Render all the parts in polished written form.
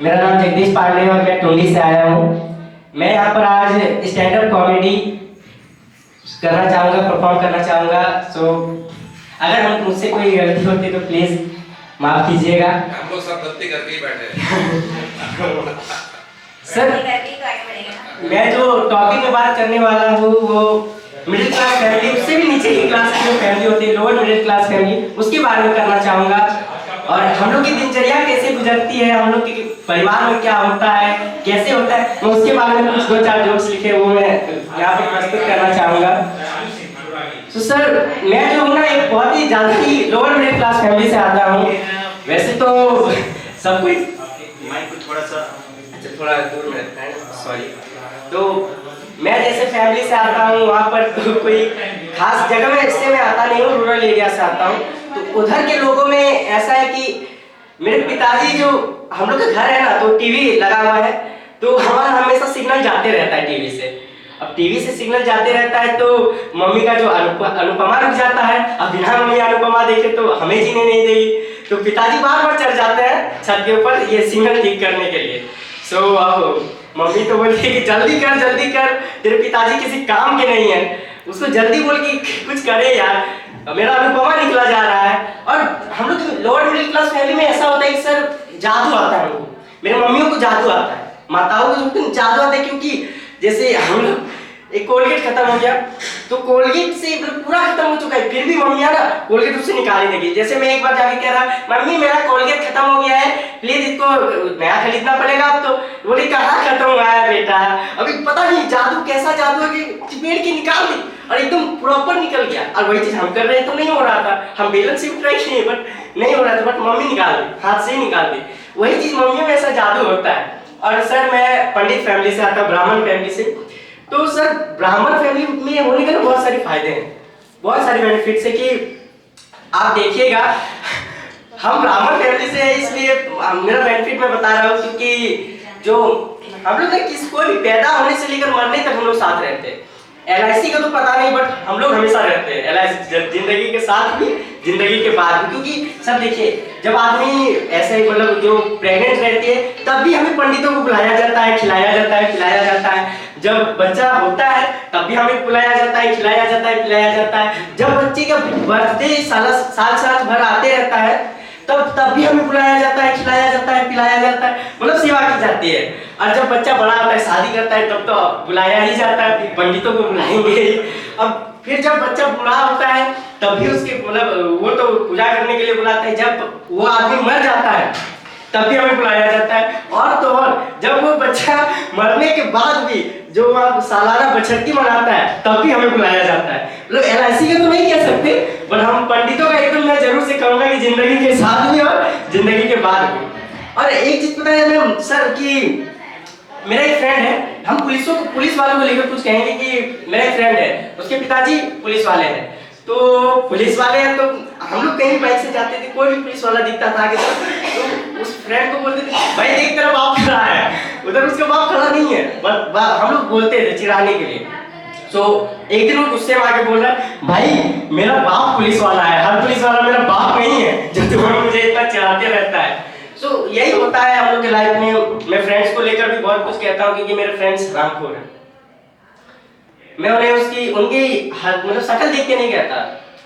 मेरा नाम जगदीश पांडे है और मैं टुंडी से आया हूँ। मैं यहाँ पर आज स्टैंड अप कॉमेडी करना चाहूँगा, परफॉर्म करना चाहूँगा। सो अगर हम मुझसे कोई गलती होती तो प्लीज़ माफ़ कीजिएगा। हम लोग सब गलती करके ही बैठे हैं। सर, मैं जो टॉपिक में बात करने वाला हूँ वो मिडिल क्लास फैमिली, उससे भी नीचे की क्लास की जो फैमिली होती है, लोअर मिडिल क्लास फैमिली, उसके बारे में करना चाहूँगा। और हम लोग की दिनचर्या कैसे गुजरती है, हम लोग के परिवार में क्या होता है, कैसे होता है, मैं उसके बारे में कुछ 2-4 जोक्स लिखे वो मैं यहाँ पर प्रस्तुत करना चाहूँगा। तो सर, मैं जो हूँ ना एक बहुत ही ज़्यादा ही लोअर मिडिल क्लास फैमिली से आता हूँ। वैसे तो सब कोई माइक को थोड़ा सा थोड़ा दूर में रखना है, सॉरी। तो मैं जैसे फैमिली से आता हूँ, वहाँ पर तो कोई खास जगह में इससे मैं आता नहीं हूँ, रूरल एरिया से आता हूँ। तो उधर के लोगों में ऐसा है कि मेरे पिताजी जो हम लोग का घर है ना, तो टीवी लगा हुआ है, तो हमारा हमेशा सिग्नल जाते रहता है टीवी से। अब टीवी से सिग्नल जाते रहता है तो मम्मी का जो अनुपमा रुक जाता है। अब बिना मम्मी अनुपमा देखे तो हमें जीने नहीं देगी, तो पिताजी बार-बार चढ़ जाते हैं छत के ऊपर ये सिग्नल ठीक करने के लिए। सो अब मम्मी तो बोलती है कि जल्दी कर, तेरे पिताजी किसी काम के नहीं है, उसको जल्दी बोल के कुछ करे यार, मेरा अनुपमा निकला जा रहा है। और हम लोग लोअर मिडिल क्लास फैमिली में ऐसा होता है कि सर जादू आता है हमको, मेरे मम्मियों को जादू आता है, माताओं को जादू आता है। क्योंकि जैसे हम लोग एक कोलगेट खत्म हो गया तो कोलगेट से पूरा खत्म हो चुका है, फिर भी मम्मियाँ ना कोलगेट उससे निकाल ही देगी। जैसे मैं एक बार जाके कह रहा मम्मी मेरा कोलगेट खत्म हो गया है, प्लीज इसको नया खरीदना पड़ेगा। अब तो बोली कहाँ खत्म हुआ है बेटा, अभी पता नहीं जादू कैसा जादू है कि चिपेट के निकाल दी और एकदम प्रॉपर निकल गया। और वही चीज हम कर रहे तो नहीं हो रहा था, हम बेलन से ट्राई किए बट नहीं हो रहा था, बट मम्मी निकाल दी, हाथ से ही निकाल दी। वही चीज मम्मियों में ऐसा जादू होता है। और सर मैं पंडित फैमिली से आता, ब्राह्मण फैमिली से। तो सर ब्राह्मण फैमिली में होने के बहुत सारे फायदे हैं, बहुत सारे बेनिफिट्स है कि आप देखिएगा। हम ब्राह्मण फैमिली से है इसलिए मेरा बेनिफिट मैं बता रहा हूँ, क्योंकि जो हम लोग किसको भी पैदा होने से लेकर मरने तक हम लोग साथ रहते हैं। LIC का तो पता नहीं, बट हम लोग हमेशा रहते हैं LIC, जिंदगी के साथ भी जिंदगी के बाद भी। क्योंकि सब देखिए, जब आदमी ऐसे ही मतलब जो प्रेग्नेंट रहती है तब भी हमें पंडितों को बुलाया जाता है, खिलाया जाता है, पिलाया जाता है। जब बच्चा होता है तब भी हमें बुलाया जाता है, खिलाया जाता है, पिलाया जाता है। जब बच्चे का बर्थडे साल भर आते रहता है तब भी हमें बुलाया जाता है, खिलाया जाता है, पिलाया जाता है, मतलब सेवा की जाती है। और जब बच्चा बड़ा होता है, शादी करता है, तब तो बुलाया ही जाता है, पंडितों को बुलाएंगे। अब फिर जब बच्चा बूढ़ा होता है तब भी उसके मतलब वो तो पूजा करने के लिए बुलाते हैं। जब वो आदमी मर जाता है तब भी हमें बुलाया जाता है। और तो और जब वो बच्चा मरने के बाद भी जो वहाँ सालाना बछड़ती मनाता है तब भी हमें बुलाया जाता है। मतलब LIC का तो नहीं कह सकते, पर हम पंडितों का एकदम मैं जरूर से कहूँगा कि जिंदगी के साथ भी और जिंदगी के बाद भी। और एक चीज पता है मैम सर कि मेरा एक फ्रेंड है, हम पुलिस वालों को लेकर कुछ कहेंगे कि मेरा एक फ्रेंड है, उसके पिताजी पुलिस वाले हैं। तो पुलिस वाले हैं तो हम लोग कहीं बाइक से जाते थे, कोई भी पुलिस वाला दिखता था आगे तो उस फ्रेंड को बोलते थे भाई देख तेरा बाप खड़ा है, उधर उसका बाप खड़ा नहीं है, बस हम लोग बोलते थे चिढ़ाने के लिए। तो एक दिन वो गुस्से में आके बोल रहा है भाई मेरा बाप पुलिस वाला है, हर पुलिस वाला मेरा बाप नहीं है जो तुम्हें मुझे इतना चिढ़ाते रहता है। सो यही होता है हम लोग के लाइफ में। मैं फ्रेंड्स को लेकर भी बहुत कुछ कहता हूँ क्योंकि मेरे फ्रेंड्स हरामखोर हैं। मैं उन्हें उनकी मतलब शक्ल देख के नहीं कहता,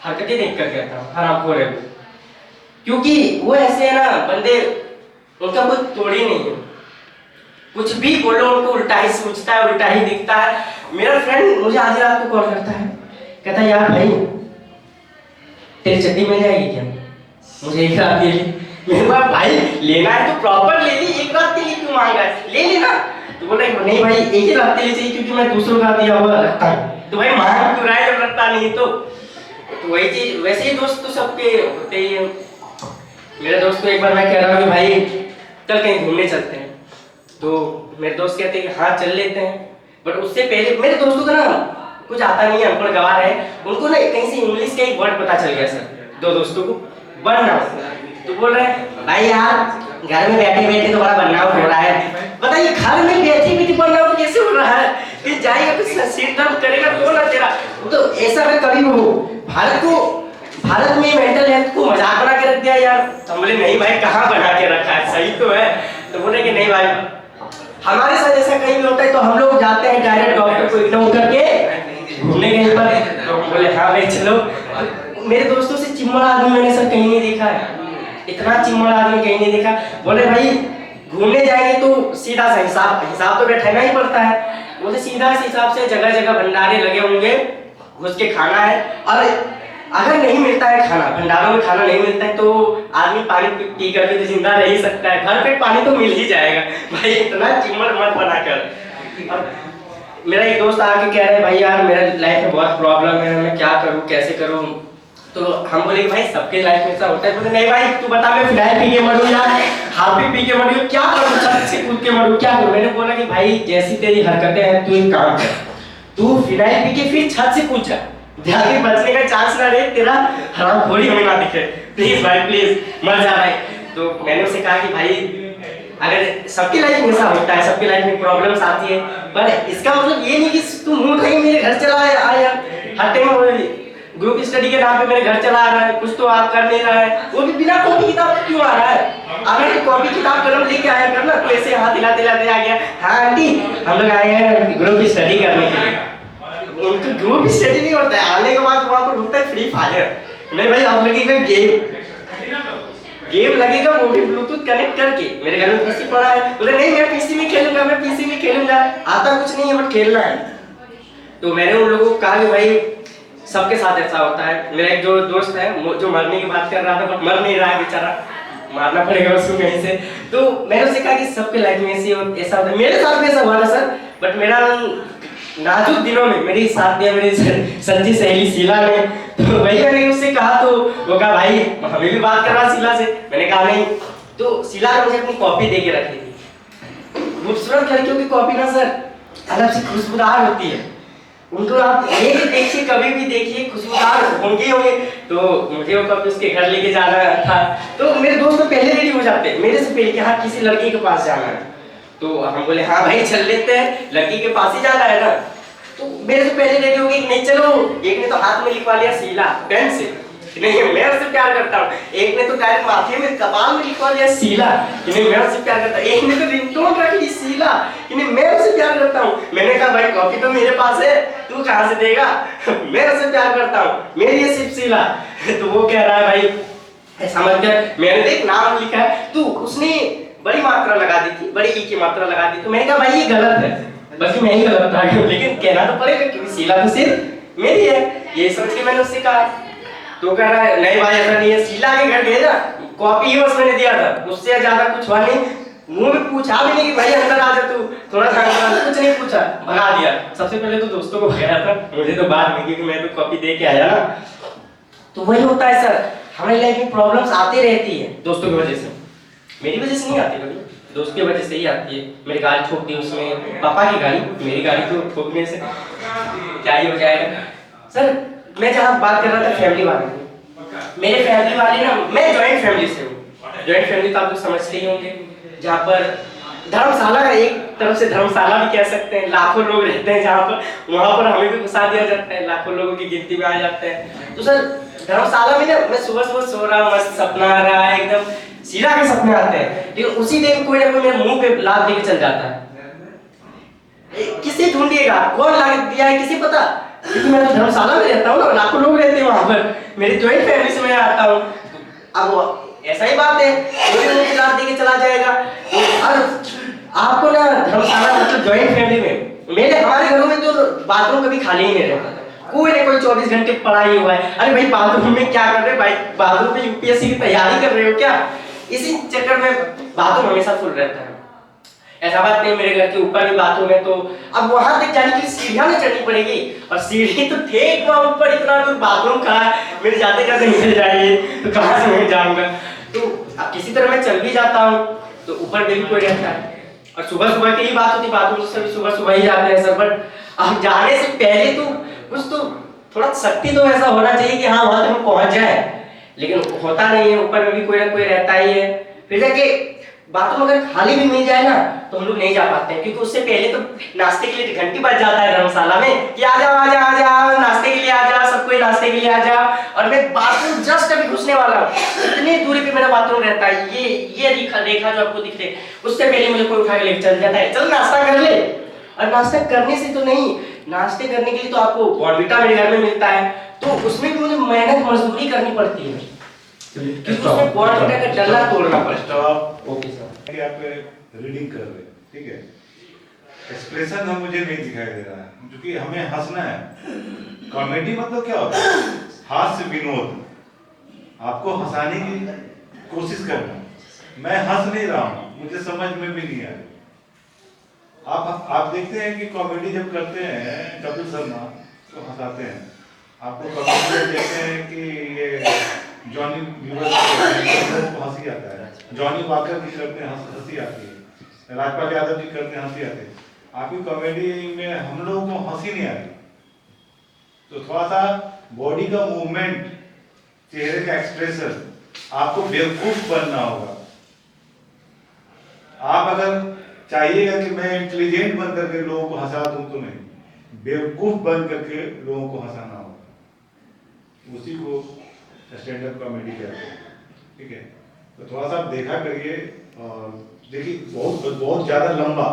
हरकतें देख कर कहता हूँ हरामखोर है वो। क्योंकि वो ऐसे है ना बंदे, उनका कोई तोड़ ही नहीं है, कुछ भी बोलो उनको उल्टा ही सोचता है, उल्टा ही दिखता है। मेरा फ्रेंड मुझे आधी रात को कॉल करता है, कहता है यार भाई तेरी चड्डी मिल जाएगी क्या, मुझे एक रात के लिए। मेरे पास भाई लेना है तो प्रॉपर ले ली, एक रात के लिए क्यों मांग रहा है, ले लेना। तो बोला नहीं भाई एक ही रात के लिए चाहिए क्योंकि मैं दूसरों का दिया हुआ रखता हूँ। तो भाई मांग क्यों रहा है जब रखता नहीं तो वही चीज। वैसे ही दोस्त तो सबके होते ही है। मेरे दोस्त को एक बार मैं कह रहा हूँ कि भाई चल कहीं घूमने चलते हैं, तो मेरे दोस्त कहते हैं कि हाँ चल लेते हैं। बट उससे पहले मेरे दोस्तों का ना कुछ आता नहीं है, अनपढ़ गवार है, उनको ना कहीं से इंग्लिश का एक वर्ड पता चल गया सर, दो दोस्तों को बनना। तो बोल रहे हैं भाई यार घर में बैठे बैठे तो बड़ा बनना हो रहा है। बताइए घर में बैठे बैठे बनना कैसे हो रहा है, कि जाएगा कुछ सिर दर्द करेगा तो ना तेरा। तो ऐसा मैं कभी हो भारत में मेंटल हेल्थ को मजाक बना के रख दिया यार। तो बोले नहीं भाई कहाँ बना के रखा है, सही तो है। तो बोले कि नहीं भाई, हमारे साथ ऐसा कहीं भी होता है तो हम लोग जाते हैं डायरेक्ट डॉक्टर को इग्नोर करके घूमने कहीं पर। तो बोले हाँ भाई चलो। मेरे दोस्तों से चिम्मड़ आदमी मैंने सर कहीं नहीं देखा है, इतना चिम्मड़ आदमी कहीं नहीं देखा। बोले भाई घूमने जाएंगे तो सीधा सा हिसाब तो बैठाना ही पड़ता है। बोले सीधा इस हिसाब से जगह जगह भंडारे लगे होंगे, घुस के खाना है। और अगर नहीं मिलता है खाना, भंडारों में खाना नहीं मिलता है तो आदमी पानी पी करके तो जिंदा रह ही सकता है, घर पे पानी तो मिल ही जाएगा। भाई इतना चिम्मड़ मत बना कर। और मेरा एक दोस्त आके कह रहा है भाई यार मेरा लाइफ में बहुत प्रॉब्लम है, मैं क्या करूं कैसे करूं। तो हम बोले भाई सबके लाइफ में ऐसा होता है। बोले नहीं भाई तू बता, मैं फिनाइल पी के मरूं या हाफी पी के मरूं, क्या करूं, छत से कूद के मरूं, क्या करूं। मैंने बोला कि भाई जैसी तेरी हरकतें हैं तू एक काम कर, तू फिनाइल पी के फिर छत से कूद जा, जाके बचने का चांस ना रहे, तेरा हरामखोरी हमें ना दिखे, प्लीज भाई प्लीज मर जा भाई। तो मैंने उससे कहा कि भाई अगर सबकी लाइफ में ऐसा होता है, सबकी लाइफ में प्रॉब्लम्स आती है, पर इसका मतलब ये नहीं कि तू मुंह उठाई मेरे घर चला आया हर टाइम ग्रुप स्टडी के नाम पे मेरे घर चला आ रहा है, कुछ तो आप कर नहीं रहा है, वो भी बिना कॉपी किताब क्यों आ रहा है। अगर तो कॉपी किताब कलम लेके आया करना, तो ऐसे हाथ हिलाते हिलाते आ गया, हाँ आंटी हम लोग आए हैं ग्रुप स्टडी करने के लिए। उनका ग्रुप स्टडी नहीं होता है, आने के बाद वहाँ पर होता है फ्री फायर। नहीं भाई आप लगेगा गेम लगेगा, वो भी ब्लूटूथ कनेक्ट करके। मेरे घर में पीसी पड़ा है, बोले नहीं मैं पीसी में खेलूंगा, मैं पीसी में खेलूंगा, आता कुछ नहीं है बट खेलना है। तो मैंने उन लोगों को कहा कि भाई सबके साथ ऐसा होता है। मेरा एक जो दोस्त है जो मरने की बात कर रहा था बट मर नहीं रहा है बेचारा, मारना पड़ेगा उसको कहीं से। तो मैंने उससे कहा कि सबके लाइफ में ऐसा होता है, मेरे साथ भी ऐसा हुआ था सर। बट मेरा नाजुक दिनों में मेरी साथ दिया मेरी सच्ची सहेली शीला ने। तो वही मैंने उससे कहा, तो वो कहा भाई हमें भी बात करवा शीला से। मैंने कहा नहीं। तो शीला ने मुझे अपनी कॉपी दे के रखी थी। खूबसूरत लड़कियों की कॉपी ना सर अलग से खुशबूदार होती है, उनको आप एक देखिए कभी भी देखिए खुशबूदार होंगे। तो मुझे वो कॉपी उसके घर लेके जाना था। तो मेरे दोस्त तो पहले रेडी हो जाते हैं मेरे से पहले कि हाँ किसी लड़की के पास जाना है। तो हम बोले हाँ भाई चल लेते हैं, लड़की के पास ही जाना है ना। तो मेरे से पहले रेडी हो गई, नहीं चलो। एक ने तो हाथ में लिखवा लिया शीला पेन से, नहीं मैं उससे प्यार करता हूँ। एक ने तो डायरेक्ट माथे में कपाल में लिखवा लिया शीला, कि नहीं मैं उससे प्यार करता हूँ। एक ने तो रिंगटोन रख ली शीला, कि नहीं मैं उससे प्यार करता हूँ। मैंने कहा भाई कॉपी तो मेरे पास है, तू कहाँ से देगा, मैं उससे प्यार करता हूँ, मेरी ये सिर्फ शीला। तो वो कह रहा है भाई ऐसा मत कर, मैंने देख नाम लिखा है। तो उसने बड़ी मात्रा लगा दी थी, बड़ी ई की मात्रा लगा दी। तो मैंने कहा भाई ये गलत है, बल्कि मैं ही गलत था, लेकिन कहना तो पड़ेगा क्योंकि शीला तो सिर्फ मेरी है, ये सोच के मैंने उससे कहा। तो कह रहा है नहीं भाई ऐसा नहीं है, शीला के घर भेजा, कॉपी ही बस मैंने दिया था, उससे ज्यादा कुछ हुआ नहीं। मुंह में पूछा भी नहीं कि भाई अंदर आ जा तू, थोड़ा सा कुछ नहीं पूछा, भगा दिया। सबसे पहले तो दोस्तों को भगाया था, मुझे तो बात नहीं क्योंकि मैं तो कॉपी दे के आया ना। तो वही होता है सर, हमारी लाइफ में प्रॉब्लम्स आती रहती है दोस्तों की वजह से। मेरी वजह से नहीं आती कभी, दोस्त की वजह से ही आती है। मेरी गाड़ी ठोक दी उसमें, पापा की गाड़ी, मेरी गाड़ी तो ठोकने से क्या ही हो जाएगा। सर मैं जहाँ बात कर रहा था फैमिली वाले, मेरे फैमिली वाले ना, मैं जॉइंट फैमिली से हूँ। जॉइंट फैमिली तो आप लोग समझते ही होंगे, जहाँ पर धर्मशाला है, एक तरफ से धर्मशाला भी कह सकते हैं, लाखों लोग रहते हैं जहाँ पर, वहाँ पर हमें भी घुसा दिया जाता है, लाखों लोगों की गिनती में आ जाते हैं। तो सर धर्मशाला में ना मैं सुबह सुबह सो रहा हूँ, मस्त सपना आ रहा है, एकदम शीला के सपने आते हैं, लेकिन उसी दिन कोई ना कोई मेरे मुंह पे लात देके चल जाता है। किसे ढूंढिएगा, कौन लात दिया है किसी पता, क्योंकि मैं तो धर्मशाला में रहता हूँ ना, लाखों लोग रहते हैं वहाँ पर, मेरी जॉइंट फैमिली से मैं आता हूँ। अब ऐसा ही बात है, कोई मुझे लात देके चला जाएगा। और आपको ना धर्मशाला मतलब जॉइंट फैमिली में, हमारे घरों में तो बाथरूम कभी खाली ही नहीं रहता, कोई ना कोई 24 घंटे पड़ा ही हुआ है। अरे भाई बाथरूम में क्या कर रहे हो भाई, बाथरूम में यूपीएससी की तैयारी कर रहे हो क्या, इसी चक्कर में बाथरूम हमेशा फुल रहता है। ऐसा बात नहीं, मेरे घर के ऊपर भी बाथरूम है, तो अब वहां तक जाने के लिए सीढ़ियां में चढ़नी पड़ेगी, और सीढ़ी तो थे वहां ऊपर, इतना दूर बाथरूम कहाँ है, मेरे जाते जाते निकल जाएंगे तो कहाँ से मैं जाऊंगा। तो अब किसी तरह मैं चल भी जाता हूँ, तो ऊपर भी कोई रहता है, और सुबह सुबह की ही बात होती, बाथरूम से सुबह सुबह ही जाते हैं सर। बट अब जाने से पहले तो कुछ तो थोड़ा शक्ति तो ऐसा होना चाहिए कि हाँ वहां तक हम पहुंच जाए, लेकिन होता नहीं है, ऊपर में भी कोई ना कोई रहता ही है। फिर जाके बाथरूम अगर खाली भी मिल जाए ना तो हम लोग नहीं जा पाते हैं, क्योंकि उससे पहले तो नाश्ते के लिए घंटी बज जाता है धर्मशाला में कि आ जाओ नाश्ते के लिए आ जाओ, सब कोई नाश्ते के लिए आ जाओ। और मैं बाथरूम जस्ट अभी घुसने वाला हूँ, इतनी दूरी पे मेरा बाथरूम रहता है, ये रेखा जो आपको दिख रही है, उससे पहले मुझे कोई उठा के लेके चल जाता है, चल नाश्ता कर ले। और नाश्ता करने से तो नहीं, नाश्ते करने के लिए तो आपको बॉर्नविटा मेरे घर में मिलता है, तो उसमें भी मुझे मेहनत मजदूरी करनी पड़ती है, क्योंकि उसमें बॉर्नविटा का डल्ला तोड़ना पड़ता है। Okay sir. कि आप रीडिंग कर रहे हैं, ठीक है, एक्सप्रेशन हम मुझे नहीं दिखाई दे रहा है, क्योंकि हमें हंसना है। कॉमेडी मतलब क्या होता है? हास्य विनोद, आपको हंसाने की कोशिश करना। मैं हंस नहीं रहा हूँ, मुझे समझ में भी नहीं आ रही। आप देखते हैं कि कॉमेडी जब करते हैं कपिल शर्मा तो हंसाते हैं, आपको कॉमेडी देखते हैं कि ये जॉनी लीवर को हंसी आता है, जॉनी वॉकर भी करते हैं हंसी आती है, राजपाल यादव जी करते हैं हंसी आती है। आपकी कॉमेडी में हम लोगों को हंसी नहीं आती, तो थोड़ा सा बॉडी का मूवमेंट, चेहरे का एक्सप्रेशन, आपको बेवकूफ बनना होगा। आप अगर चाहिएगा कि मैं इंटेलिजेंट बन करके लोगों को हंसा दूं, तो नहीं, बेवकूफ बन करके लोगों को हंसाना होगा, उसी को स्टैंड अप कॉमेडी कहते हैं, ठीक है। तो थोड़ा सा आप देखा करिए, और देखिए बहुत ज्यादा लंबा,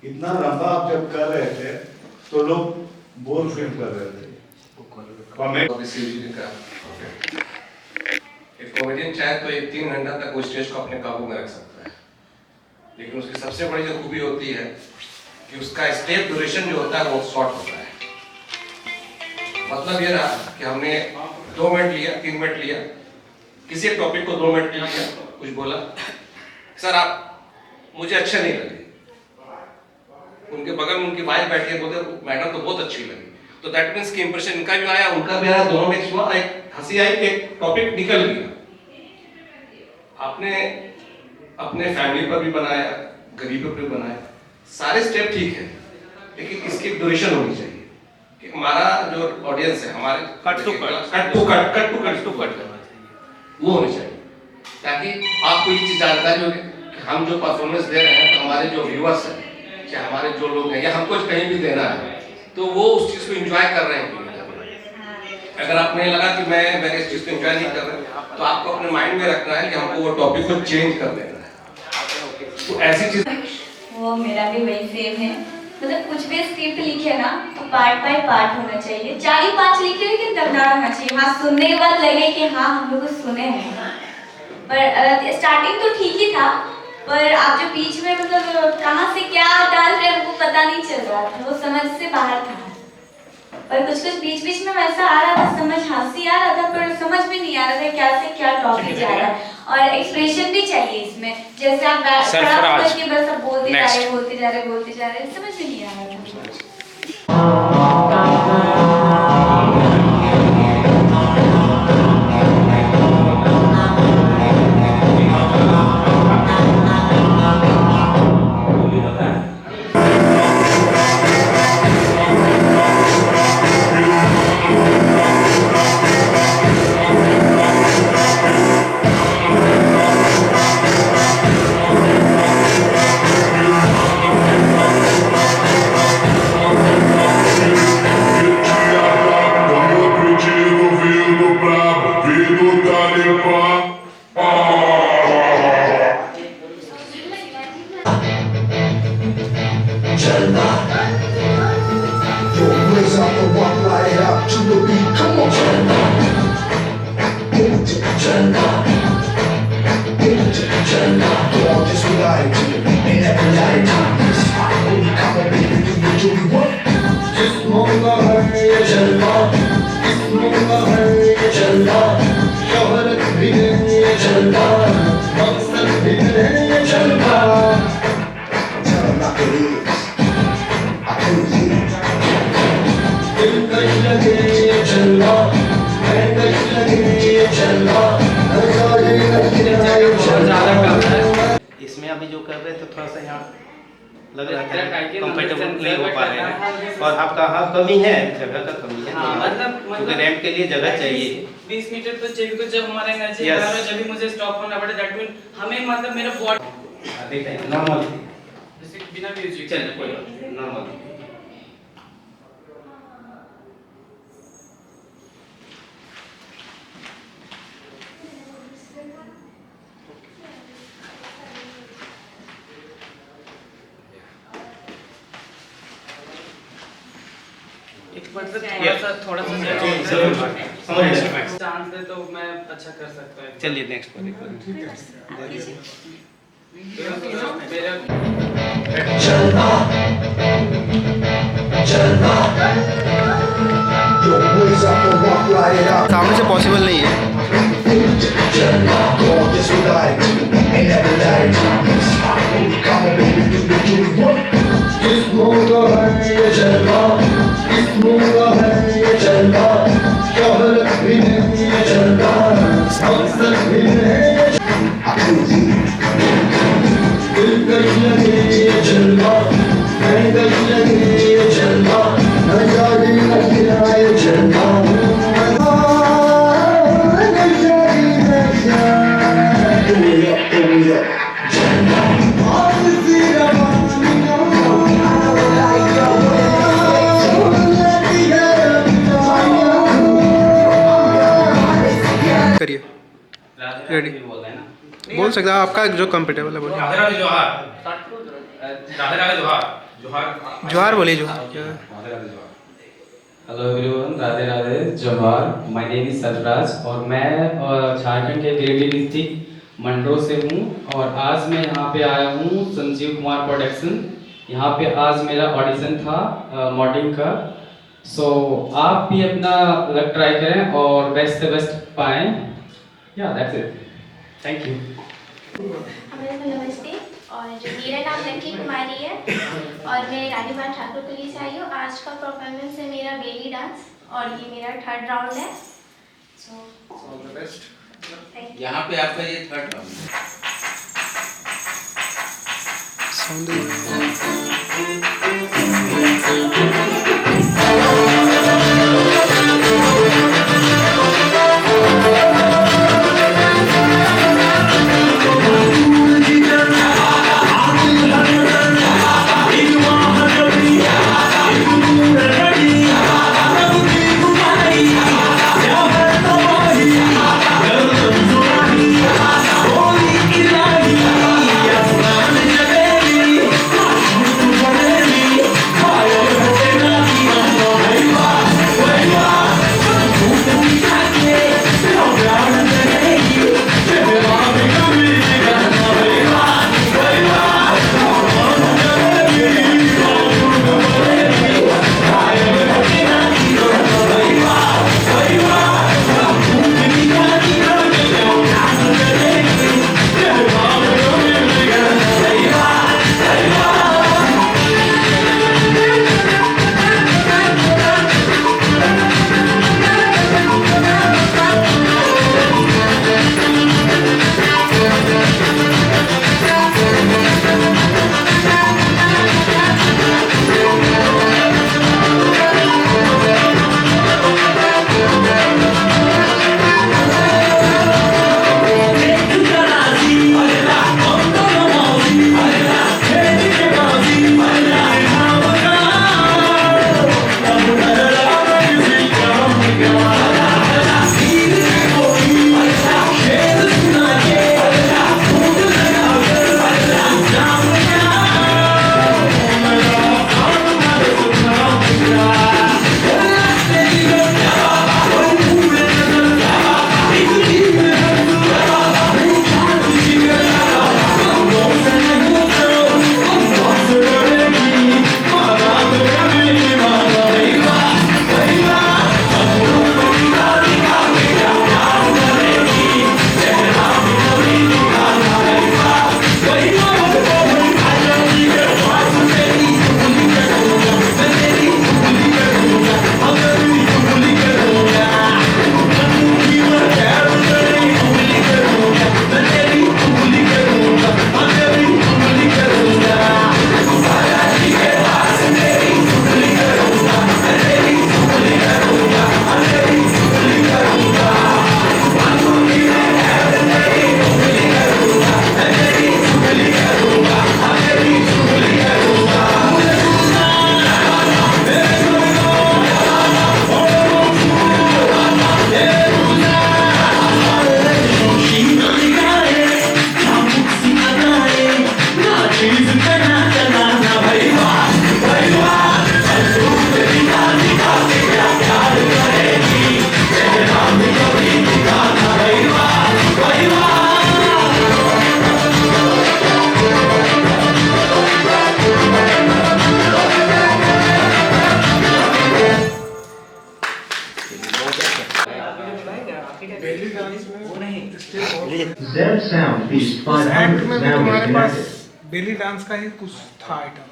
इतना लंबा आप जब कर रहे थे तो लोग बोर फील कर रहे थे। एक कॉमेडियन चाहे तो 3 घंटा तक वो स्टेज को अपने काबू में रख सकता है, लेकिन उसकी सबसे बड़ी जो खूबी होती है कि उसका स्टेप ड्यूरेशन जो होता है वो शॉर्ट होता है। मतलब ये रहा कि हमने 2 मिनट लिया, 3 मिनट लिया, किसी एक टॉपिक को 2 मिनट लिया, कुछ बोला, सर आप मुझे अच्छे नहीं लगे, उनके बगल में उनकी वाइफ बैठी है, बोलते मैडम तो बहुत अच्छी लगी, तो दैट मीन्स कि इंप्रेशन इनका भी आया, उनका भी आया, दोनों में हुआ, एक हंसी आई, एक टॉपिक निकल गया। आपने अपने फैमिली पर भी बनाया, गरीबों पर भी बनाया, सारे स्टेप ठीक है, लेकिन इसकी ड्यूरेशन होनी चाहिए कि हमारा जो ऑडियंस है, हमारे कट टू कट वो होनी चाहिए, ताकि आपको ये चीज जानकारी होगी कि हम जो परफॉर्मेंस दे रहे हैं, तो हमारे जो व्यूअर्स हैं या हमारे जो लोग हैं या हमको कहीं भी देना है, तो वो उस चीज को एंजॉय कर रहे हैं। अगर आपने लगा कि मैं इस चीज को एंजॉय नहीं कर रहा, तो आपको अपने माइंड में रखना है कि हमको वो टॉपिक को चेंज कर देना है। तो ऐसी चीज वो मेरा भी वही सेम है, मतलब कुछ भी स्क्रिप्ट लिखे ना तो पार्ट बाय पार्ट होना चाहिए, 4 ही 5 लिखे लेकिन दमदार होना चाहिए। हाँ, सुनने के बाद लगे कि हाँ हम लोग सुने हैं, पर स्टार्टिंग तो ठीक ही था, पर आप जो बीच में मतलब कहाँ से क्या डाल रहे हैं वो पता नहीं चल रहा था, वो समझ से बाहर था। पर कुछ बीच में वैसा आ रहा था, समझ हंसी आ रहा था, पर समझ में नहीं आ रहा था क्या से क्या टॉपिक जा रहा है, और एक्सप्रेशन भी चाहिए इसमें, जैसे आप खड़ा करके बस आप बोलते जा रहे, समझ में नहीं आ रहा था। इसमें अभी जो कर रहे थे थोड़ा सा यहाँ लग रहा था कंफर्टेबल नहीं हो पा रहे हैं, और आपका हाँ कमी है, जगह का कमी है, मतलब रैंप के लिए जगह चाहिए। 20 मीटर तो चाहिए, तो जब हमारा एनर्जी बाहर हो, जब भी मुझे स्टॉप होना पड़े, दैट मीन हमें मतलब मेरा बॉडी देखते हैं नॉर्मल, जैसे बिना म्यूजिक चलिए कोई बात नॉर्मल। एक मतलब थोड़ा सा चांस दे तो मैं अच्छा कर सकता हूँ। चलिए नेक्स्ट पर मेरा सामने से पॉसिबल नहीं है। करिए रेडी बोल सकते हैं आपका जो कंफर्टेबल है बोलिए। जोहार बोलिए जोहार। हेलो एवरीवन, राधे राधे, जोहार। माय नेम इज सरफराज और मैं झारखंड के गिरिडीह डिस्ट्रिक्ट मंडरो से हूँ और आज मैं यहाँ पे आया हूँ संजीव कुमार प्रोडक्शन। यहाँ पे आज मेरा ऑडिशन था मॉडलिंग का। सो आप भी अपना लक ट्राई करें और बेस्ट से बेस्ट पाएँ। या दैट्स इट, थैंक यू। हमारे को नमस्ते, और मेरा नाम लक्की कुमारी है और मैं रानीबाग ठाकुर कली से आई हूँ। आज का परफॉर्मेंस है मेरा बेली डांस और ये मेरा 3rd राउंड है। Thank you. यहाँ पे आपका ये 3rd round Holy That sound piece उस एक्ट में भी 500 now तुम्हारे पास disconnected. बेली डांस का ही कुछ था आइटम,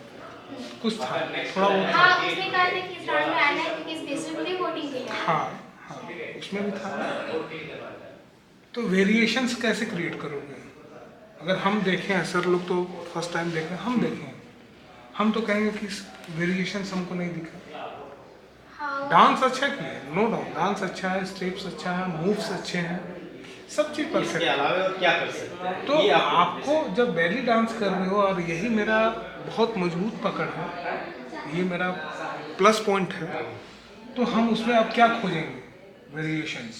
कुछ था थोड़ा बहुत था। हाँ, उसमें कहा था कि इस राउंड में आना है क्योंकि स्पेसिफिकली वोटिंग के लिए। हाँ हाँ, उसमें भी था। तो वेरिएशंस कैसे क्रिएट करोगे? अगर हम देखें, सर लोग तो फर्स्ट टाइम देखें, हम देखें, हम तो कहेंगे कि वेरिएशंस हमको नहीं दिखा। हाँ, डांस अच्छा किया है, नो डाउट, डांस अच्छा है, स्टेप्स अच्छा है, मूव्स अच्छे हैं, सब चीज़ परफेक्ट है। अलावा और क्या कर सकते हैं? तो आपको जब बैली डांस कर रहे हो, और यही मेरा बहुत मजबूत पकड़ है, ये मेरा प्लस पॉइंट है, तो हम उसमें अब क्या खोजेंगे? वेरिएशंस।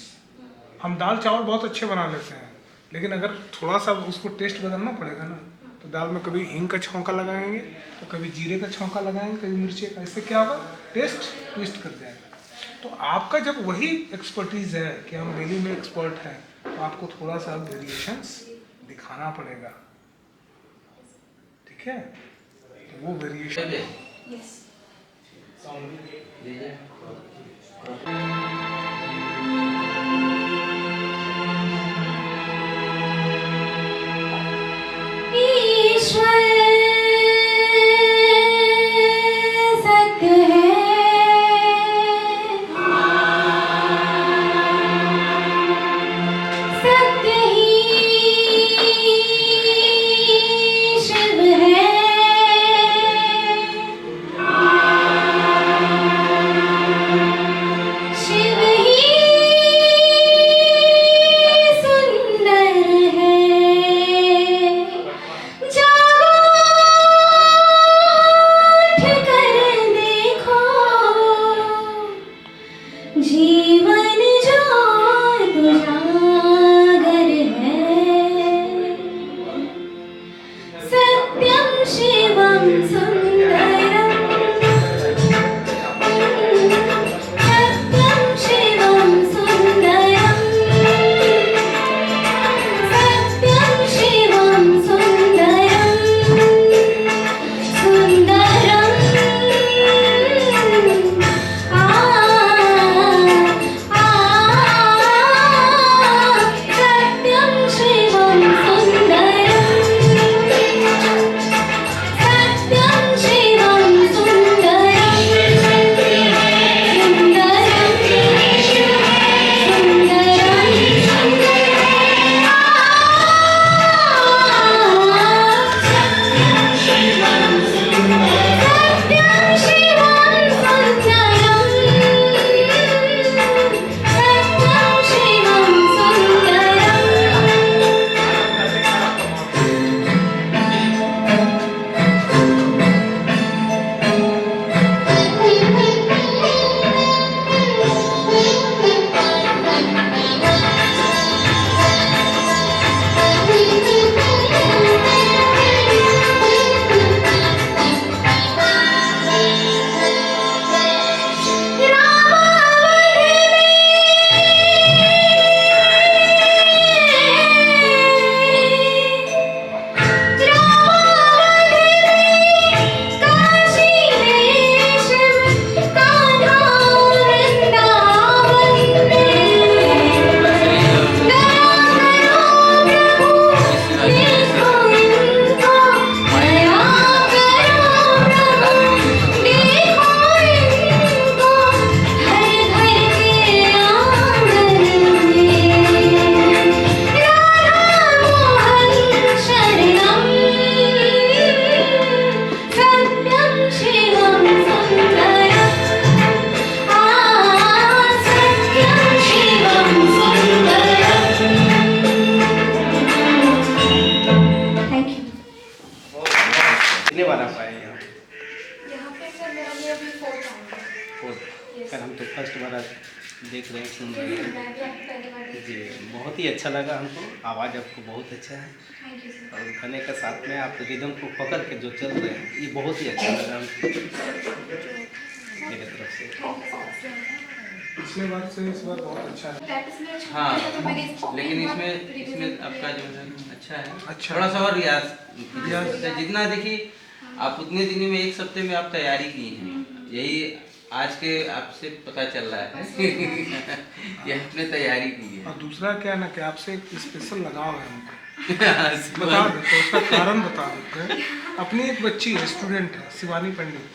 हम दाल चावल बहुत अच्छे बना लेते हैं, लेकिन अगर थोड़ा सा उसको टेस्ट बदलना पड़ेगा ना, तो दाल में कभी हींग का छौंका लगाएंगे, तो कभी जीरे का छौंका लगाएंगे, कभी मिर्ची का, इससे क्या होगा? टेस्ट ट्विस्ट कर जाएगा। तो आपका जब वही एक्सपर्टीज है कि हम बेली में एक्सपर्ट हैं, तो आपको थोड़ा सा वेरिएशंस दिखाना पड़ेगा, ठीक है? तो वो वेरिएशन यस। ईश्वर सत्य है, सत्य ही शिव है, शिव ही सुंदर है। जागो उठ कर देखो, जीवन जो उजागर है। सत्यम शिवम सुंदरम, सत्यम शिवम सुंदरम, सत्यम शिवम सुंदरम, सुंदरम। आ सत्यम शिवम सुंदरम, सत्यम शिवम सुंदरम, कितने बार आप आए यहाँ? यहाँ पे सर मेरा ये अभी 4th टाइम है। फोर्थ। सर हम तो फर्स्ट बार आज देख रहे हैं, सुन रहे हैं। मैं भी आपकी पहली बार देखी। जी, बहुत ही अच्छा लगा हमको, आवाज़ आपको बहुत अच्छा है, थैंक यू सर। और गाने के साथ में आप रिदम को पकड़ के जो चल रहे हैं, ये बहुत ही अच्छा लगा हमको मेरे तरफ से। पिछले बार से इस बार बहुत अच्छा है। प्रैक्टिस में अच्छा हाँ, किया था, तो मैंने लेकिन एक बार इसमें रिवीजन आपका जो है अच्छा है, अच्छा। थोड़ा सा और रियाज रियाज। जितना देखिए आप उतने दिन में 1 हफ्ते में आप तैयारी की हैं, यही आज के आपसे पता चल रहा है ये आपने तैयारी की है। और दूसरा क्या है ना कि आपसे एक स्पेशल लगाव है हमको। बता देते हैं उसका कारण, बता देते हैं। अपनी एक बच्ची है, स्टूडेंट है, शिवानी पंडित।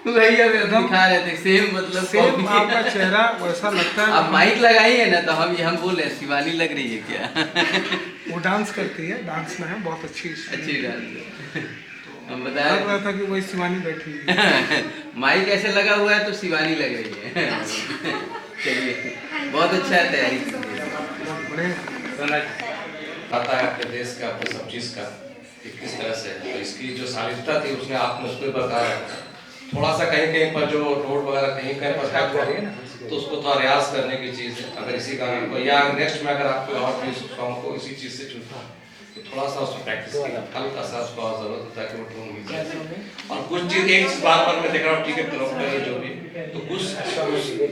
वही अब दिखा रहे थे, सेम मतलब सेम आपका चेहरा वैसा लगता है। आप माइक लगाई है ना तो हम बोल रहे हैं शिवानी लग रही है क्या? वो डांस करती है, डांस में है बहुत अच्छी डांस। हम बता लग रहा था कि वही शिवानी बैठी है। माइक ऐसे लगा हुआ है तो शिवानी लग रही है। चलिए बहुत अच्छा है, तैयारी आता है अपने देश का, अपने सब चीज़ का कि किस तरह से, तो इसकी जो शालीनता थी उसने आपने उसको बताया। थोड़ा सा कहीं कहीं पर जो रोड वगैरह कहीं कहीं पर है तो उसको थोड़ा रियाज करने की चीज़ है। अगर इसी गाने को या नेक्स्ट में अगर आपको और भी सॉन्ग को इसी चीज़ से चुनता तो थोड़ा सा उसको प्रैक्टिस की, हल्का सा उसको और जरूरत होता है कि वो टून मिल जाए। और कुछ चीज़ एक चीज़ बार बार मैं देख रहा हूँ, ठीक है करो जो भी, तो कुछ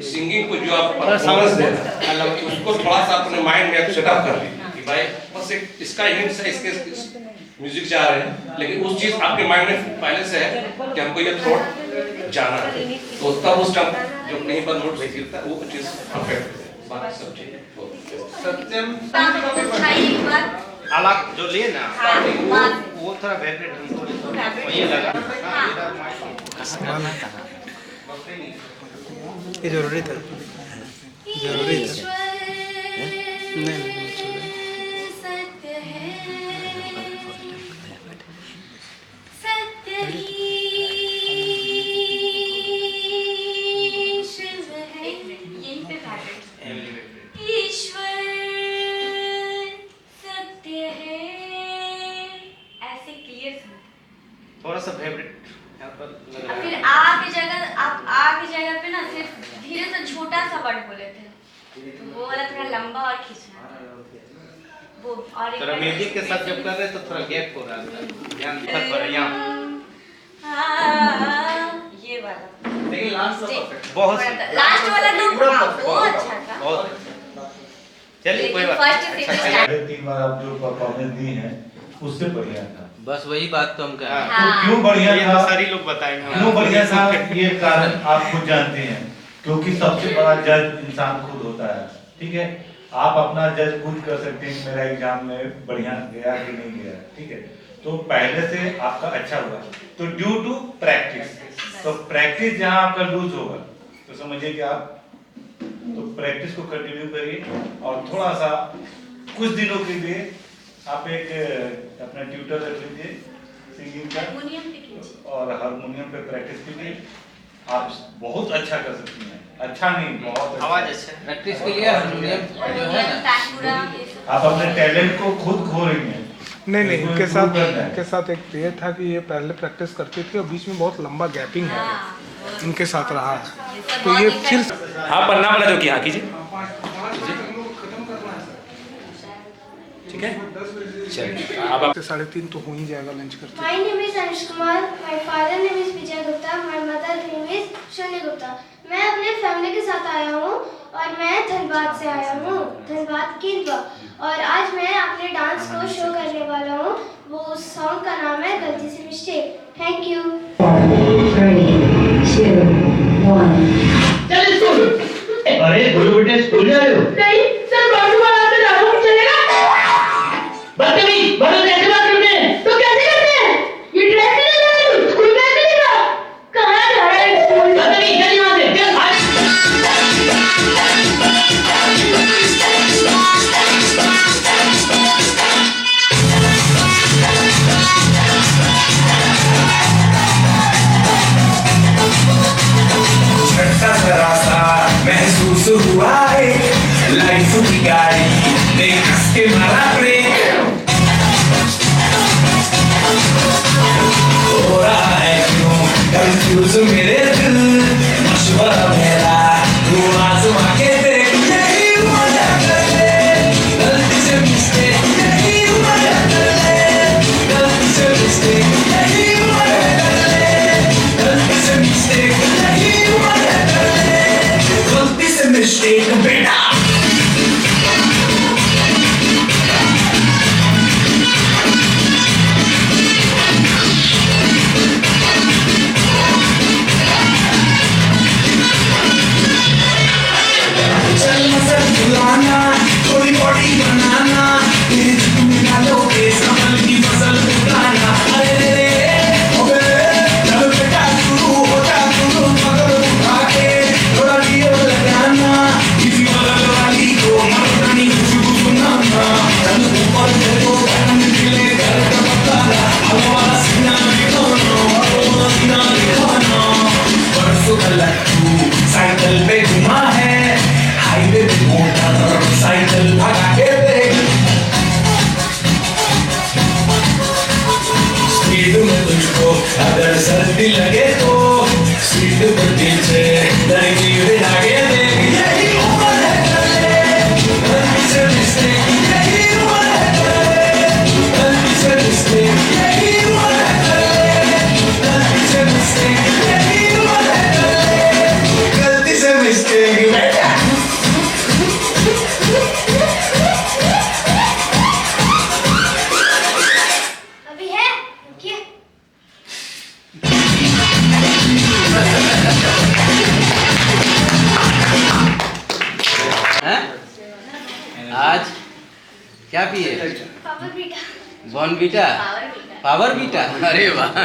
सिंगिंग को जो आप परफॉर्मेंस दे रहे हैं उसको थोड़ा सा अपने माइंड में सेटअप कर लीजिए कि भाई बस एक इसका हिंट से इसके म्यूजिक जा रहे हैं, लेकिन उस चीज़ आपके माइंड में पहले से है कि हमको ये थ्रोट जाना है, तो तब उस टाइम जो कहीं पर नोट से गिरता है वो चीज़ परफेक्ट है। बाकी सब ठीक है। सत्यम अलग जो लिए ना वो थोड़ा फेवरेट ये लगा। ये जरूरी था, जरूरी था। नहीं थोड़ा सा फेवरेट फिर आ की जगह पे ना सिर्फ धीरे से छोटा सा वर्ड बोले थे, तो वो वाला थोड़ा लंबा और खींचना वो। और थोड़ा म्यूजिक के साथ जब कर रहे तो थोड़ा गैप हो रहा था, ध्यान तक पर यहाँ ये वाला। लेकिन लास्ट बहुत लास्ट वाला तो वो अच्छा था। बहुत चलिए कोई बात नहीं। 3 बार आप जो परफॉर्मेंस दी है उससे बढ़िया था। बस वही बात तो हम कह रहे हैं। तो क्यों बढ़िया था, सारी लोग बताएंगे क्यों बढ़िया था, ये कारण आप खुद जानते हैं। क्योंकि सबसे बड़ा जज इंसान खुद होता है, ठीक है। आप अपना जज खुद कर सकते हैं मेरा एग्जाम में बढ़िया गया कि नहीं गया, ठीक है। तो पहले से आपका अच्छा हुआ तो ड्यू टू प्रैक्टिस, तो प्रैक्टिस जहाँ आपका लूज होगा तो समझिए कि आप तो प्रैक्टिस को कंटिन्यू करिए और थोड़ा सा कुछ दिनों के लिए आप एक अपना ट्यूटर रख लीजिए सिंगिंग का और हारमोनियम पे प्रैक्टिस कीजिए। आप बहुत अच्छा कर सकती हैं, अच्छा नहीं बहुत आवाज अच्छा प्रैक्टिस के लिए हारमोनियम जो है ना, आप अपने टैलेंट को खुद खो रही हैं। नहीं इनके साथ एक ये था कि ये पहले प्रैक्टिस करती थी और बीच में बहुत लंबा गैपिंग है इनके साथ रहा है, तो ये फिर हाँ पन्ना वाला जो कि हाँ कीजिए, ठीक है चलिए। अब 3:30 तो हो ही जाएगा लंच करते। My name is Anush Kumar. My father name is Vijay Gupta. My mother name is Shani Gupta. मैं अपने फैमिली के साथ आया हूँ और मैं धनबाद से आया हूँ, धनबाद केंद्र। और आज मैं अपने डांस को शो करने वाला हूँ। वो सॉन्ग का नाम है गलती से मिस्टेक। Thank you. 3, 2, 1 चल स्कूल। अरे गुरु बेटे स्कूल जा रहे हो? नहीं सर, बाथरूम आते जा रहा हूँ, चलेगा? बदतमीज, बदतमीज ऐसे बात करते हैं तो कैसे करते हैं? ये ड्रेस नहीं लगा रही, स्कूल ड्रेस नहीं लगा, कहाँ जा रहा है स्कूल? बदतमीज चल यहाँ से, चल भाग। महसूस हुआ है लाइफ की गाड़ी देख के मारा ब्रेक हो रहा है क्यों कंफ्यूज मेरे दिल मशवरा मेरा तू आजमा के देख यही मजा कर ले गलती से मिस्टेक यही मजा कर ले गलती से मिस्टेक यही मजा कर ले गलती से मिस्टेक यही मजा कर ले गलती से मिस्टेक बेटा। क्या पिए? Power beta. Bournvita? Power power beta? अरे वाह,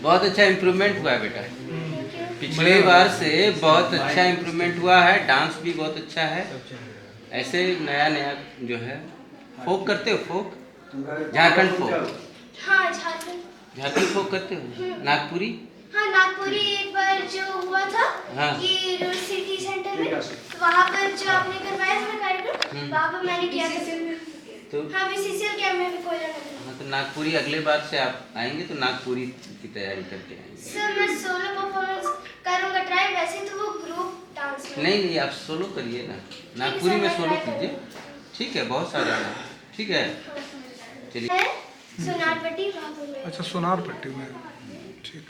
बहुत अच्छा इम्प्रूवमेंट हुआ है बेटा। पिछले बार से बहुत अच्छा इम्प्रूवमेंट हुआ है, डांस भी बहुत अच्छा है। ऐसे नया नया जो है, फोक करते हो? फोक, झारखंड फोक? हाँ, झारखंड फोक करते हो? नागपुरी? हाँ, नागपुरी एक बार जो हुआ था हाँ। ये रोड सिटी सेंटर में, तो वहाँ पर जो आपने करवाया था ना कार्यक्रम, वहाँ पर मैंने किया था। तो हाँ, BCCL कैंप में भी कोई लगा था। हाँ, तो नागपुरी अगले बार से आप आएंगे तो नागपुरी की तैयारी करके आएंगे। सर मैं सोलो परफॉर्मेंस करूँगा ट्राई, वैसे तो वो ग्रुप डांस में। नहीं, आप सोलो करिए ना, नागपुरी में सोलो कीजिए। ठीक है, बहुत सारे हैं। ठीक है, चलिए। सोनार पट्टी वहाँ पर। अच्छा, सोनार पट्टी में, ठीक।